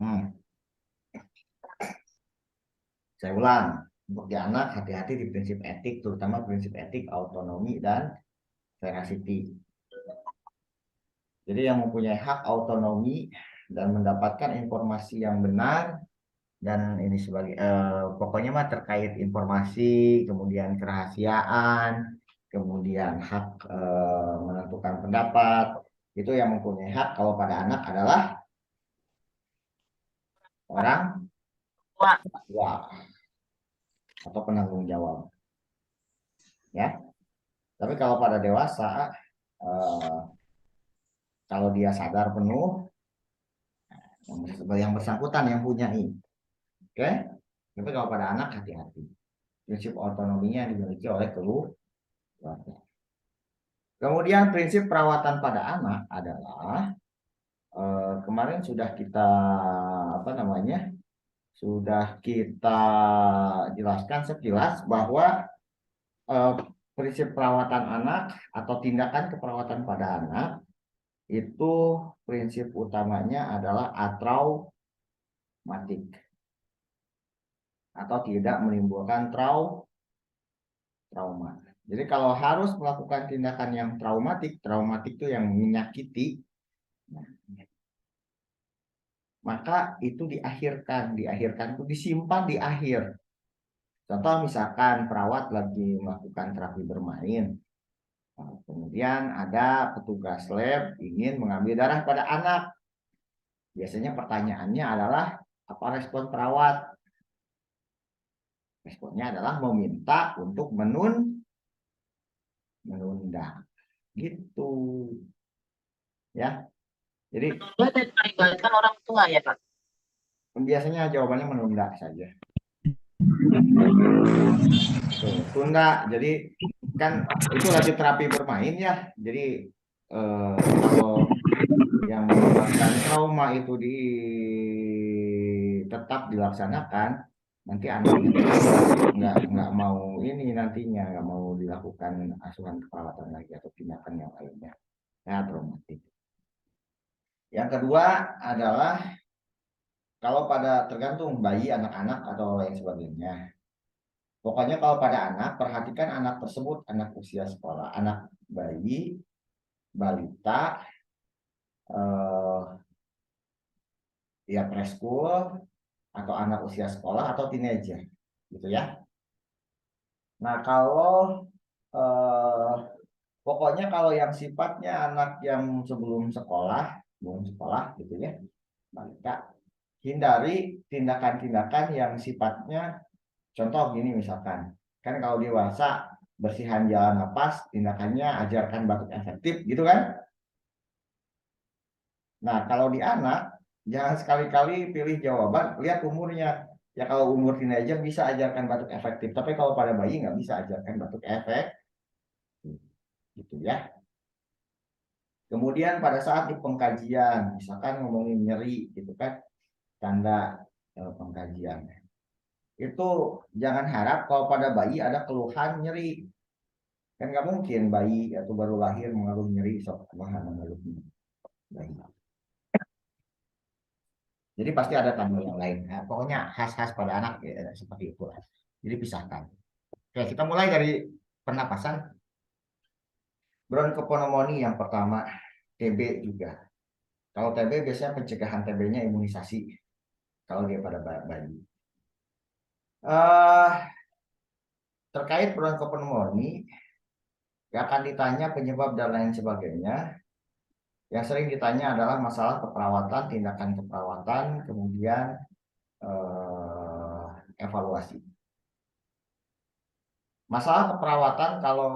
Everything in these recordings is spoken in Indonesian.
Hmm, saya ulang. Untuk di anak, hati-hati di prinsip etik, terutama prinsip etik autonomi dan veracity. Jadi yang mempunyai hak autonomi dan mendapatkan informasi yang benar dan ini sebagai pokoknya mah terkait informasi, kemudian kerahasiaan, kemudian hak menentukan pendapat, itu yang mempunyai hak kalau pada anak adalah orang Wah, tua atau penanggung jawab, ya. Tapi kalau pada dewasa, eh, kalau dia sadar penuh, yang bersangkutan yang punya ini, oke. Tapi kalau pada anak hati-hati, prinsip otonominya dimiliki oleh keluarga. Kemudian prinsip perawatan pada anak adalah kemarin sudah kita apa namanya sudah kita jelaskan sekilas bahwa eh, prinsip perawatan anak atau tindakan keperawatan pada anak itu prinsip utamanya adalah atraumatik atau tidak menimbulkan trauma. Jadi kalau harus melakukan tindakan yang traumatik itu yang menyakiti, maka itu diakhirkan itu disimpan di akhir. Contoh misalkan perawat lagi melakukan terapi bermain, kemudian ada petugas lab ingin mengambil darah pada anak. Biasanya pertanyaannya adalah apa respon perawat? Responnya adalah meminta untuk menunda, gitu, ya. Jadi menunda dan melibatkan orang tua ya, Pak. biasanya jawabannya menunda saja. Tuh, tunda. Jadi kan itu lagi terapi bermain ya. Jadi kalau yang menyebabkan trauma itu tetap dilaksanakan, nanti anaknya nggak mau ini nantinya nggak mau dilakukan asuhan keperawatan lagi atau tindakan yang lainnya, ya traumatik. Yang kedua adalah kalau pada tergantung bayi, anak-anak atau lain sebagainya. Pokoknya kalau pada anak, perhatikan anak tersebut, anak usia sekolah, anak bayi, balita, eh, ya preschool, atau anak usia sekolah atau teenager, gitu ya. Nah kalau eh, pokoknya kalau yang sifatnya anak yang belum sekolah gitu ya, balita, hindari tindakan-tindakan yang sifatnya, contoh gini misalkan, kan kalau dewasa bersihan jalan napas, tindakannya ajarkan batuk efektif gitu kan. Nah, kalau di anak, jangan sekali-kali pilih jawaban, lihat umurnya. Ya kalau umur teenager bisa ajarkan batuk efektif, tapi kalau pada bayi nggak bisa ajarkan batuk efek, gitu ya. Kemudian pada saat di pengkajian, misalkan ngomongin nyeri, gitu kan, tanda pengkajian. Itu jangan harap kalau pada bayi ada keluhan nyeri. Kan nggak mungkin bayi atau baru lahir mengeluh nyeri, sok mengeluh bayi. Jadi pasti ada tanda yang lain. Nah, pokoknya khas-khas pada anak ya, seperti itu. Jadi pisahkan. Oke, kita mulai dari pernapasan. Bronchopneumonia yang pertama, TB juga. Kalau TB biasanya pencegahan TB-nya imunisasi. Kalau dia pada bayi. Terkait bronchopneumonia, akan ditanya penyebab dan lain sebagainya. Yang sering ditanya adalah masalah keperawatan, tindakan keperawatan, kemudian evaluasi. Masalah keperawatan kalau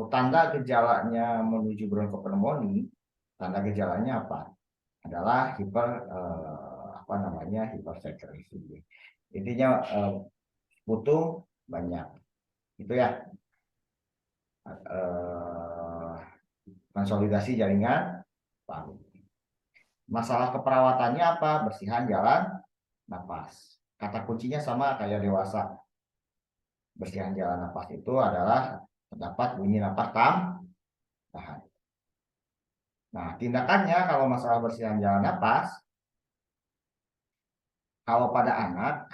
tanda gejalanya menuju bronchopneumonia, tanda gejalanya apa? Adalah apa namanya hipersekresi. Intinya putung banyak, itu ya. Eh, konsolidasi jaringan paru. Masalah keperawatannya apa? Bersihan jalan napas. Kata kuncinya sama kayak dewasa. Bersihan jalan napas itu adalah terdapat bunyi napas tahan. Nah, tindakannya kalau masalah bersihan jalan napas, Kalau pada anak,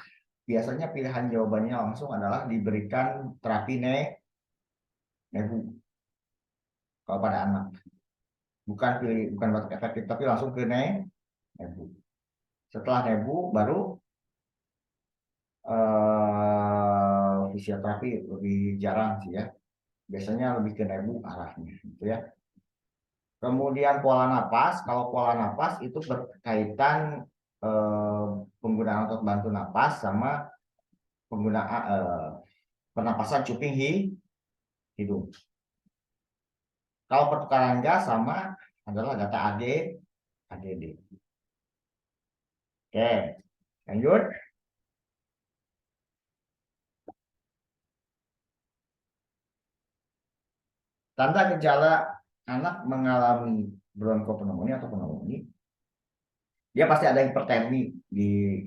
biasanya pilihan jawabannya langsung adalah diberikan terapi nebu. Kalau pada anak, bukan batuk efektif, tapi langsung ke nebu. Setelah nebu, baru fisioterapi lebih jarang sih ya. Biasanya lebih ke nebu arahnya, gitu ya. Kemudian pola napas, kalau pola napas itu berkaitan penggunaan otot bantu napas sama penggunaan pernapasan cuping hidung. Kalau pertukaran gas sama adalah data ADD. Oke, lanjut. Tanda gejala anak mengalami bronkopneumonia atau pneumonia, dia pasti ada hipertermi di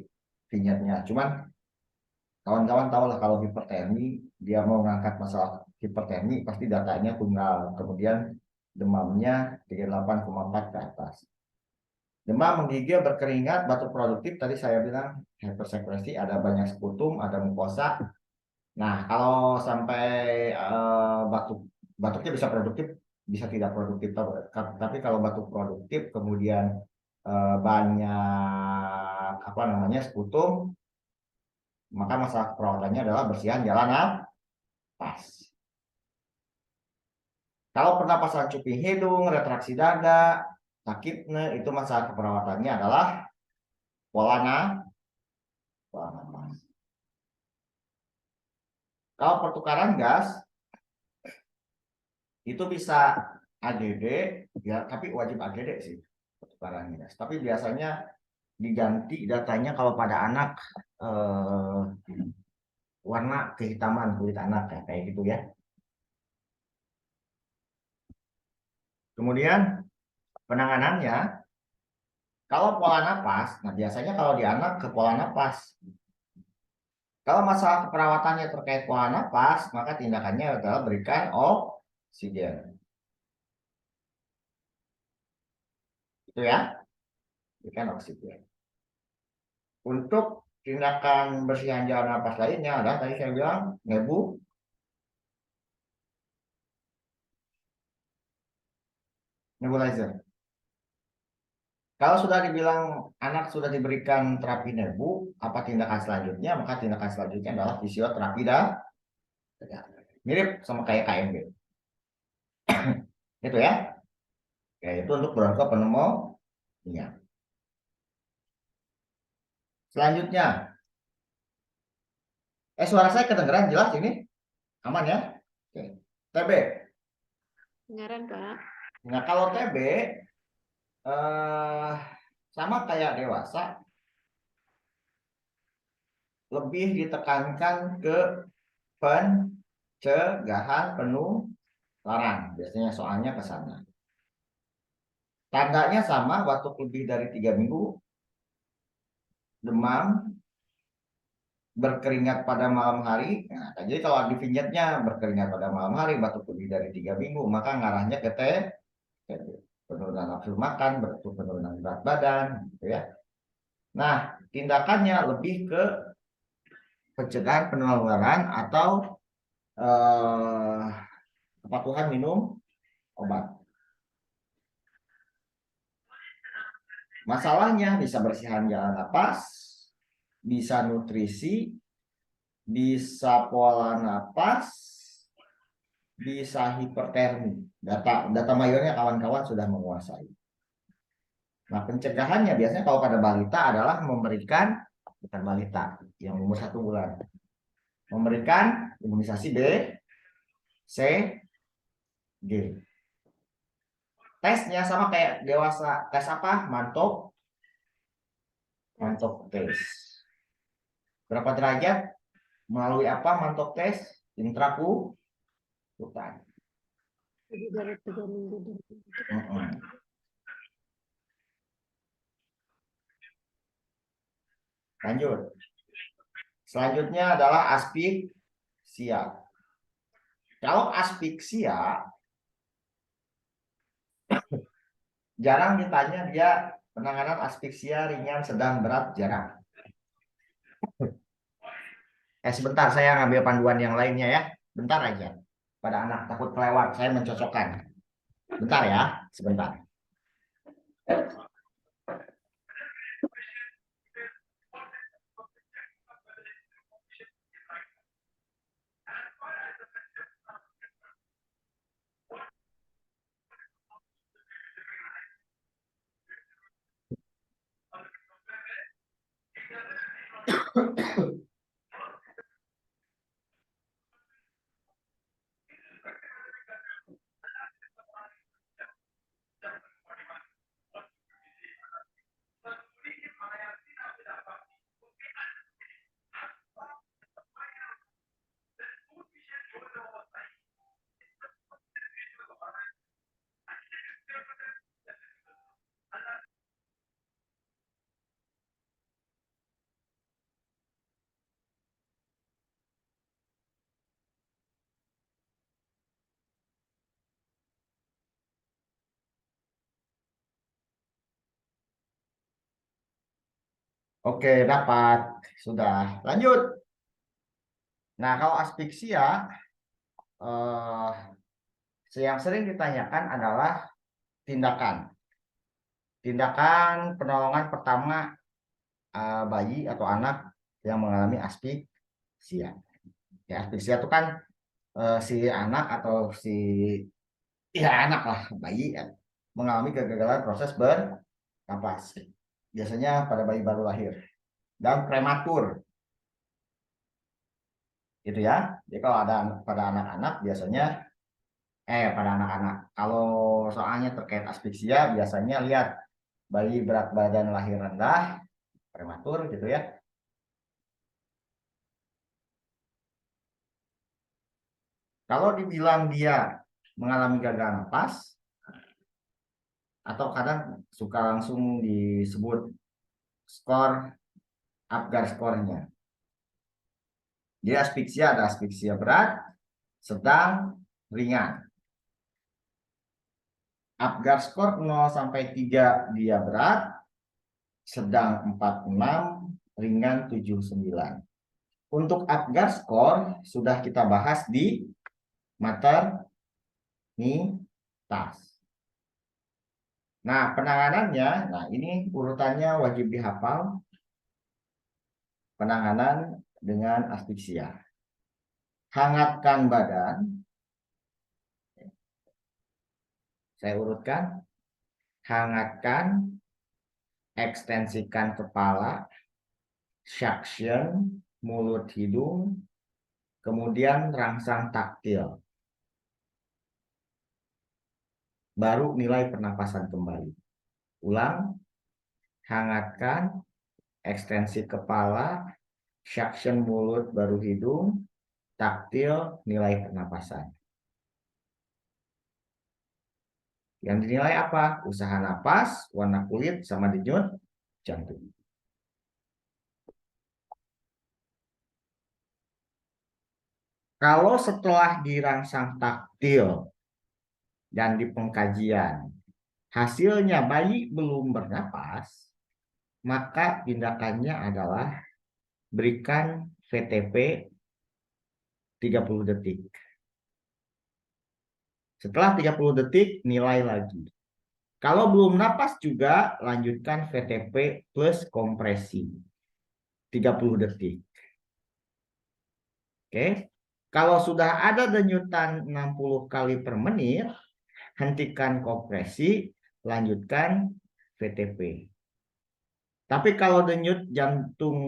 vignetnya. Cuman kawan-kawan tahu lah kalau hipertermi, dia mau mengangkat masalah hipertermi, pasti datanya tunggal. Kemudian demamnya 38,4 ke atas. Demam, menggigil, berkeringat, batuk produktif, tadi saya bilang hypersekresi, ada banyak sputum, ada mukosa. Nah, kalau sampai batuknya bisa produktif, bisa tidak produktif. Tapi kalau batuk produktif, kemudian banyak apa namanya sputum, maka masalah perawatannya adalah bersihan jalan nafas. Kalau pernapasan cuping hidung, retraksi dada, sakitnya, itu masalah keperawatannya adalah pola nafas. Kalau pertukaran gas, itu bisa ADD, ya, tapi wajib ADD sih pertukaran gas. Tapi biasanya diganti datanya kalau pada anak warna kehitaman kulit anak ya, kayak gitu ya. Kemudian penanganannya, kalau pola napas, nah biasanya kalau di anak ke pola napas. Kalau masalah keperawatannya terkait pola napas, maka tindakannya adalah berikan oksigen. Itu ya, berikan oksigen. Untuk tindakan bersihan jalan napas lainnya adalah tadi saya bilang nebulizer. Kalau sudah dibilang anak sudah diberikan terapi nebu, apa tindakan selanjutnya? Maka tindakan selanjutnya adalah fisioterapi mirip sama kayak KMB. Itu ya. Yaitu untuk bronkopneumonia. Selanjutnya, suara saya kedengeran jelas ini? Aman ya? Oke. TB. Dengaran, Pak. Nah, kalau TB sama kayak dewasa, lebih ditekankan ke pencegahan penularan. Biasanya soalnya ke sana. Tandanya sama, batuk lebih dari 3 minggu, demam, berkeringat pada malam hari. Nah, jadi kalau di vignetnya berkeringat pada malam hari, batuk lebih dari 3 minggu, maka ngarahnya ke penurunan nafsu makan, penurunan berat badan, gitu ya. Nah, tindakannya lebih ke pencegahan penularan atau kepatuhan minum obat. Masalahnya bisa bersihan jalan napas, bisa nutrisi, bisa pola napas, bisa hipertermi. Data mayornya kawan-kawan sudah menguasai. Nah, pencegahannya biasanya kalau pada balita adalah memberikan, bukan balita, yang umur 1 bulan, memberikan imunisasi B, C, G. Tesnya sama kayak dewasa. Tes apa? Mantok tes. Berapa derajat? Melalui apa mantok tes? Intrakutan. Lebih dari 3 minggu. Lanjut. Selanjutnya adalah aspiksia. Kalau aspiksia, jarang ditanya dia penanganan aspiksia ringan, sedang, berat, jarang. Sebentar, saya ngambil panduan yang lainnya ya. Bentar aja. Pada anak takut kelewat, saya mencocokkan. Bentar ya, sebentar. Oke, dapat. Sudah. Lanjut. Nah, kalau aspeksia, eh, yang sering ditanyakan adalah tindakan. Tindakan penolongan pertama bayi atau anak yang mengalami aspeksia. Ya, aspeksia itu kan si anak atau si ya anak lah bayi ya, mengalami kegagalan proses bernapas. Biasanya pada bayi baru lahir dan prematur, gitu ya. Jadi kalau ada pada anak-anak biasanya pada anak-anak. Kalau soalnya terkait aspeksia biasanya lihat bayi berat badan lahir rendah, prematur gitu ya. Kalau dibilang dia mengalami gagal napas, atau kadang suka langsung disebut skor Apgar skornya. Jadi aspeksia ada aspeksia berat, sedang, ringan. Apgar skor 0 sampai 3 dia berat, sedang 46, ringan 79. Untuk Apgar skor sudah kita bahas di maternitas. Nah, penanganannya, nah ini urutannya wajib dihafal. Penanganan dengan aspeksia. Hangatkan badan. Saya urutkan. Hangatkan, ekstensikan kepala, suction, mulut hidung, kemudian rangsang taktil. Baru nilai pernapasan kembali. Ulang, hangatkan, ekstensi kepala, suction mulut baru hidung, taktil nilai pernapasan. Yang dinilai apa? Usaha napas, warna kulit, sama denyut jantung. Kalau setelah dirangsang taktil dan di pengkajian hasilnya bayi belum bernapas, maka tindakannya adalah berikan VTP 30 detik. Setelah 30 detik nilai lagi. Kalau belum napas juga lanjutkan VTP plus kompresi 30 detik. Oke. Kalau sudah ada denyutan 60 kali per menit, hentikan kompresi, lanjutkan VTP. Tapi kalau denyut jantung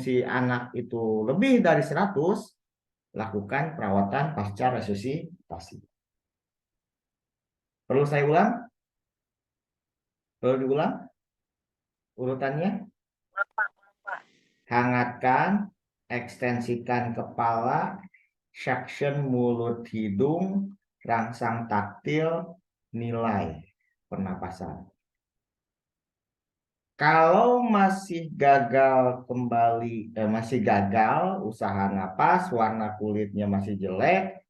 si anak itu lebih dari 100, lakukan perawatan pasca resusitasi. Perlu saya ulang? Perlu diulang urutannya? Hangatkan, ekstensikan kepala, suction mulut hidung, rangsang taktil, nilai pernapasan. Kalau masih gagal kembali, masih gagal usaha napas, warna kulitnya masih jelek,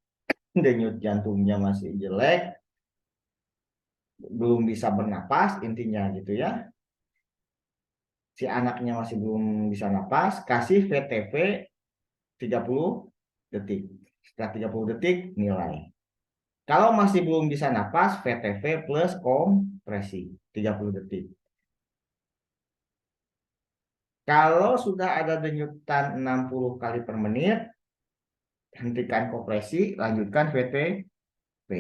denyut jantungnya masih jelek, belum bisa bernapas, intinya gitu ya. Si anaknya masih belum bisa napas, kasih VTP 30 detik. Setelah 30 detik, nilai. Kalau masih belum bisa napas, VTV plus kompresi 30 detik. Kalau sudah ada denyutan 60 kali per menit, hentikan kompresi, lanjutkan VTV.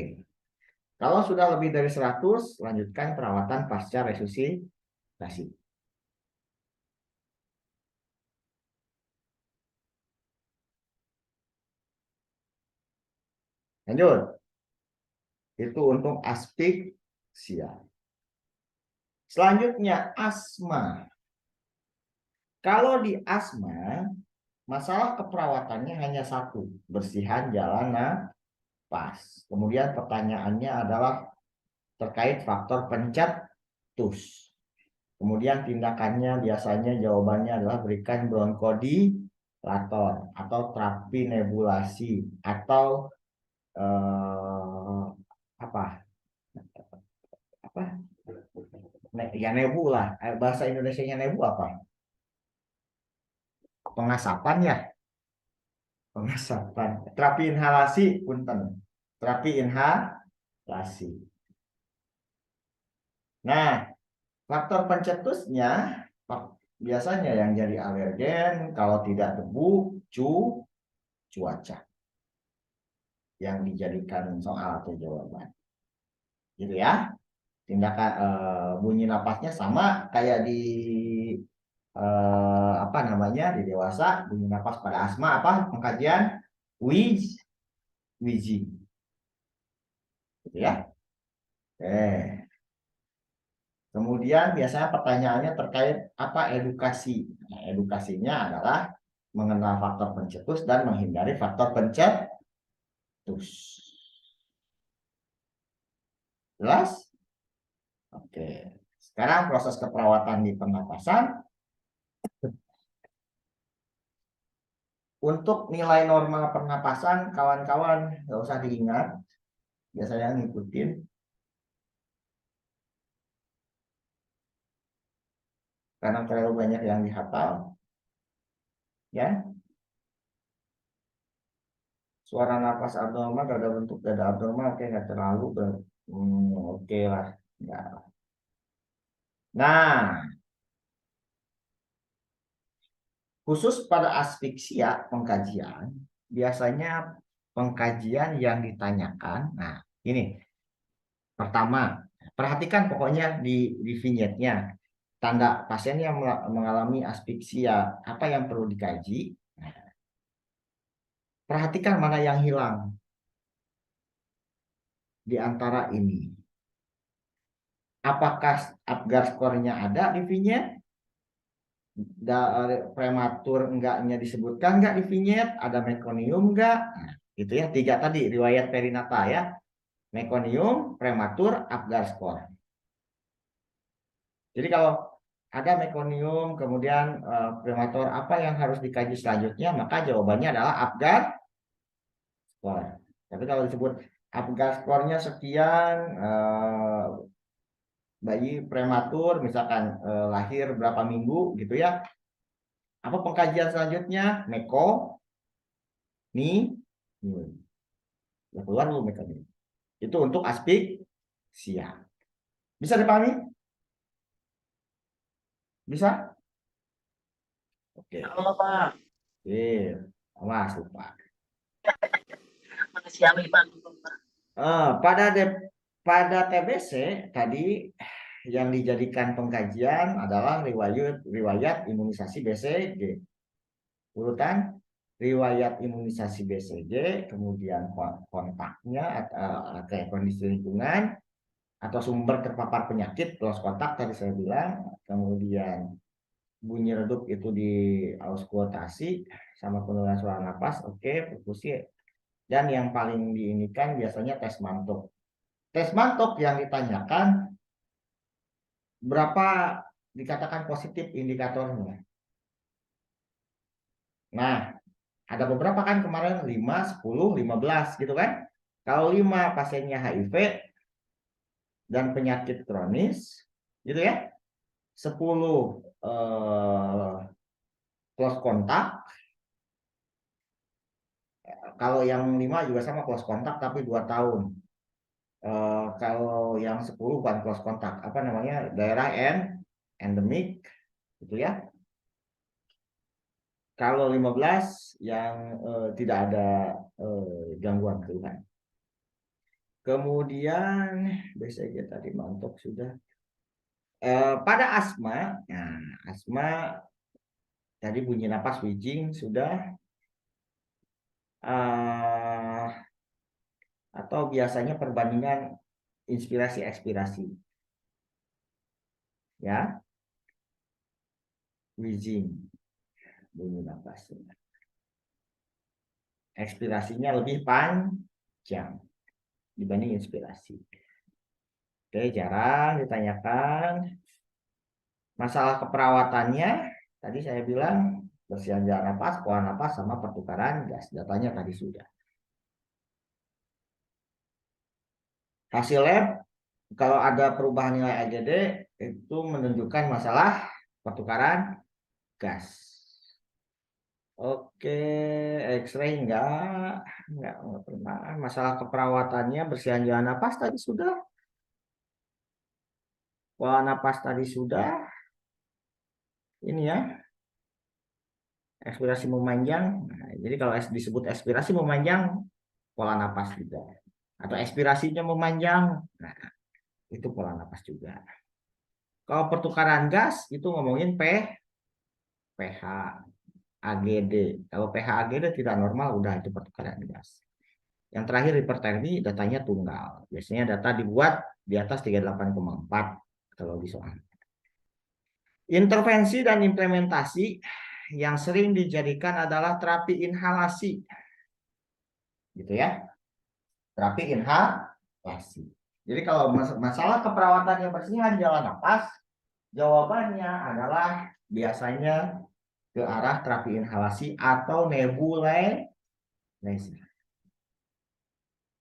Kalau sudah lebih dari 100, lanjutkan perawatan pasca resusitasi. Lanjut. Itu untuk aspiksia. Selanjutnya asma. Kalau di asma, masalah keperawatannya hanya satu, bersihan jalan napas. Kemudian pertanyaannya adalah terkait faktor pencetus. Kemudian tindakannya biasanya jawabannya adalah berikan bronkodilator atau terapi nebulasi atau apa ya nebu lah. Bahasa Indonesianya nebu apa? Pengasapan ya, pengasapan. Terapi inhalasi punten. Terapi inhalasi. Nah, faktor pencetusnya biasanya yang jadi alergen kalau tidak debu, cuaca yang dijadikan soal atau jawaban. Gitu ya. Tindakan bunyi napasnya sama kayak di apa namanya di dewasa, bunyi napas pada asma apa pengkajian Wiji gitu ya. Kemudian biasanya pertanyaannya terkait apa edukasi. Nah, edukasinya adalah mengenal faktor pencetus dan menghindari faktor pencetus. Jelas? Oke. Sekarang proses keperawatan di pernapasan. Untuk nilai normal pernapasan, kawan-kawan nggak usah diingat. Biasanya ngikutin. Karena terlalu banyak yang dihafal. Ya. Suara napas abnormal, dada bentuk dada abnormal, oke nggak terlalu. Oke lah. Nggak. Nah, khusus pada asfiksia pengkajian, biasanya pengkajian yang ditanyakan, nah ini pertama, perhatikan pokoknya di vignette-nya, tanda pasien yang mengalami asfiksia, apa yang perlu dikaji, nah, perhatikan mana yang hilang di antara ini. Apakah Apgar skornya ada di vignette? Prematur enggaknya disebutkan enggak di vignette, ada mekonium enggak, nah, gitu ya, 3 tadi riwayat perinata ya, mekonium, prematur, Apgar skor. Jadi kalau ada mekonium kemudian prematur, apa yang harus dikaji selanjutnya, maka jawabannya adalah Apgar skor. Tapi kalau disebut Apgar skornya sekian, bayi prematur misalkan lahir berapa minggu gitu ya, apa pengkajian selanjutnya? Ya keluar dulu mekanisme. Itu untuk asfiksia. Bisa dipahami? Bisa? Oke. Allah, Pak. Oke. Awas lupa. Makasih Ami, Pak. Pada TBC tadi yang dijadikan pengkajian adalah riwayat imunisasi BCG. Urutan riwayat imunisasi BCG, kemudian kontaknya atau kondisi lingkungan atau sumber terpapar penyakit, close kontak tadi saya bilang, kemudian bunyi redup itu di auskultasi sama penurunan suara napas, oke, perkusi, dan yang paling diinikan biasanya tes mantuk. Tes mantuk yang ditanyakan berapa dikatakan positif indikatornya. Nah, ada beberapa kan kemarin 5, 10, 15 gitu kan. Kalau 5 pasiennya HIV dan penyakit kronis gitu ya. 10 close kontak, Kalau yang 5 juga sama close kontak tapi 2 tahun. Kalau yang 10 bukan close kontak, apa namanya, daerah endemik, gitu ya. Kalau 15 yang tidak ada gangguan keluhan. Kemudian BCG tadi mantap sudah. Pada asma, nah, asma tadi bunyi napas wheezing sudah. Atau biasanya perbandingan inspirasi ekspirasi, ya, wheezing bunyi napasnya. Ekspirasinya lebih panjang dibanding inspirasi. Oke, jarang ditanyakan. Masalah keperawatannya, tadi saya bilang bersihan jalan napas, pola napas, sama pertukaran gas. Datanya tadi sudah. Hasil lab, kalau ada perubahan nilai AGD, itu menunjukkan masalah pertukaran gas. Oke, X-ray enggak pernah. Masalah keperawatannya, bersihan jalan napas tadi sudah. Pola napas tadi sudah. Ini ya, ekspirasi memanjang. Nah, jadi kalau disebut ekspirasi memanjang, pola napas juga. Atau ekspirasinya memanjang, nah itu pola napas juga. Kalau pertukaran gas itu ngomongin pH, AGD. Kalau pH AGD tidak normal, udah itu pertukaran gas. Yang terakhir hipertermi, datanya tunggal. Biasanya data dibuat di atas 38,4 kalau di soal. Intervensi dan implementasi yang sering dijadikan adalah terapi inhalasi. Gitu ya. Terapi inhalasi. Jadi kalau masalah keperawatannya bersihan jalan napas, jawabannya adalah biasanya ke arah terapi inhalasi atau nebulizer.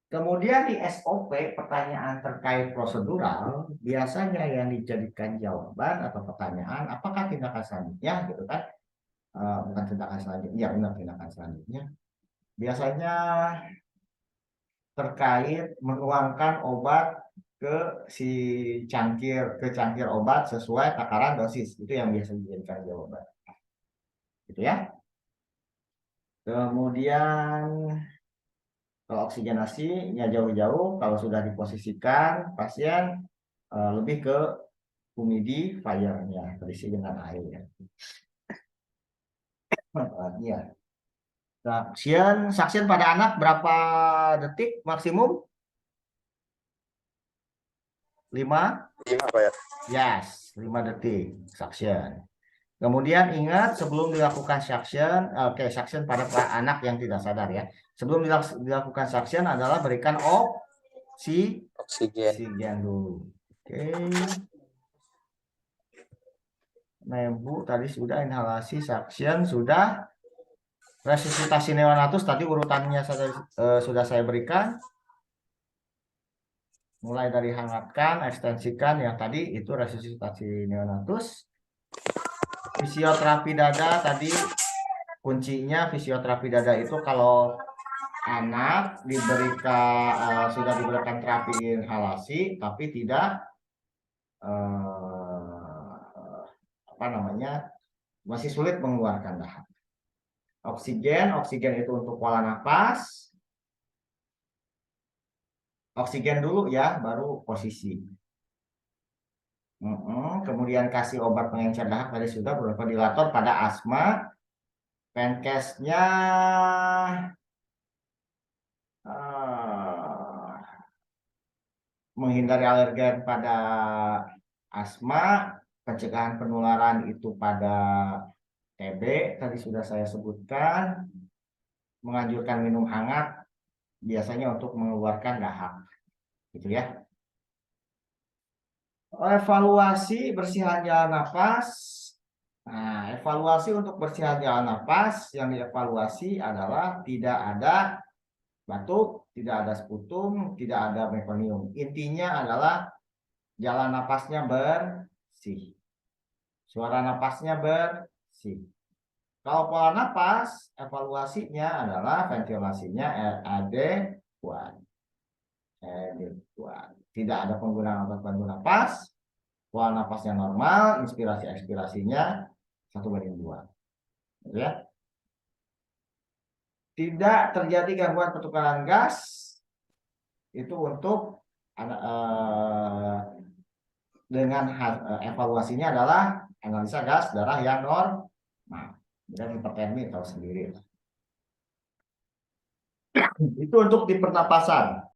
Kemudian di SOP, pertanyaan terkait prosedural, biasanya yang dijadikan jawaban atau pertanyaan, apakah tindakan selanjutnya, gitu kan? Bukan tindakan selanjutnya, ya benar, tindakan selanjutnya. Biasanya terkait menuangkan obat ke cangkir obat sesuai takaran dosis. Itu yang biasa dijadikan jawaban. Gitu ya. Kemudian kalau oksigenasi ya jauh-jauh, kalau sudah diposisikan pasien lebih ke humidifier-nya, terisi dengan air. Ya. Suction pada anak berapa detik maksimum? 5? 5 Pak ya? Yes, 5 detik suction. Kemudian ingat sebelum dilakukan suction, suction pada anak yang tidak sadar ya. Sebelum dilakukan suction adalah berikan oksigen dulu. Oke. Nebu tadi sudah, inhalasi, suction sudah. Resusitasi neonatus tadi urutannya sudah saya berikan. Mulai dari hangatkan, ekstensikan, yang tadi itu resusitasi neonatus. Fisioterapi dada tadi kuncinya, fisioterapi dada itu kalau anak sudah diberikan terapi inhalasi tapi tidak masih sulit mengeluarkan dahak. Oksigen itu untuk pola nafas. Oksigen dulu ya, baru posisi. Kemudian kasih obat pengencer dahak tadi sudah, bronchodilator pada asma. Penkesnya menghindari alergen pada asma, pencegahan penularan itu pada TB tadi sudah saya sebutkan, menganjurkan minum hangat biasanya untuk mengeluarkan dahak, gitu ya. Evaluasi bersihan jalan nafas. Nah, evaluasi untuk bersihan jalan nafas yang dievaluasi adalah tidak ada batuk, tidak ada sputum, tidak ada mekonium. Intinya adalah jalan napasnya bersih, suara napasnya bersih. Kalau pola napas, evaluasinya adalah ventilasinya RAD1. Tidak ada penggunaan otot bantu napas. Pola napasnya normal, inspirasi ekspirasinya 1:2. Gitu ya. Tidak terjadi gangguan pertukaran gas itu untuk dengan evaluasinya adalah analisa gas darah yang normal. Dan hipertermi tahu sendiri. Itu untuk di pernapasan.